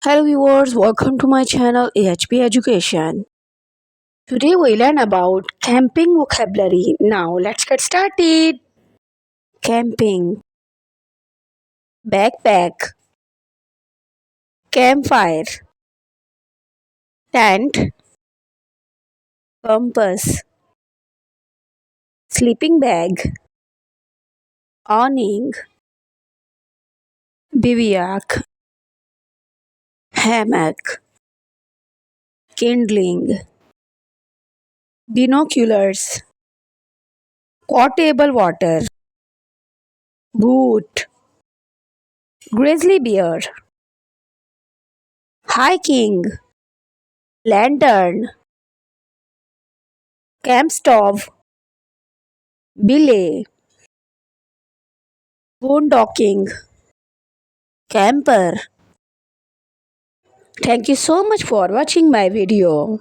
Hello viewers, welcome to my channel AHP Education. Today we learn about camping vocabulary. Now let's get started. Camping, backpack, campfire, tent, compass, sleeping bag, awning, bivouac, hammock, kindling, binoculars, portable water, boot, grizzly bear, hiking, lantern, camp stove, belay, boondocking, camper. Thank you so much for watching my video.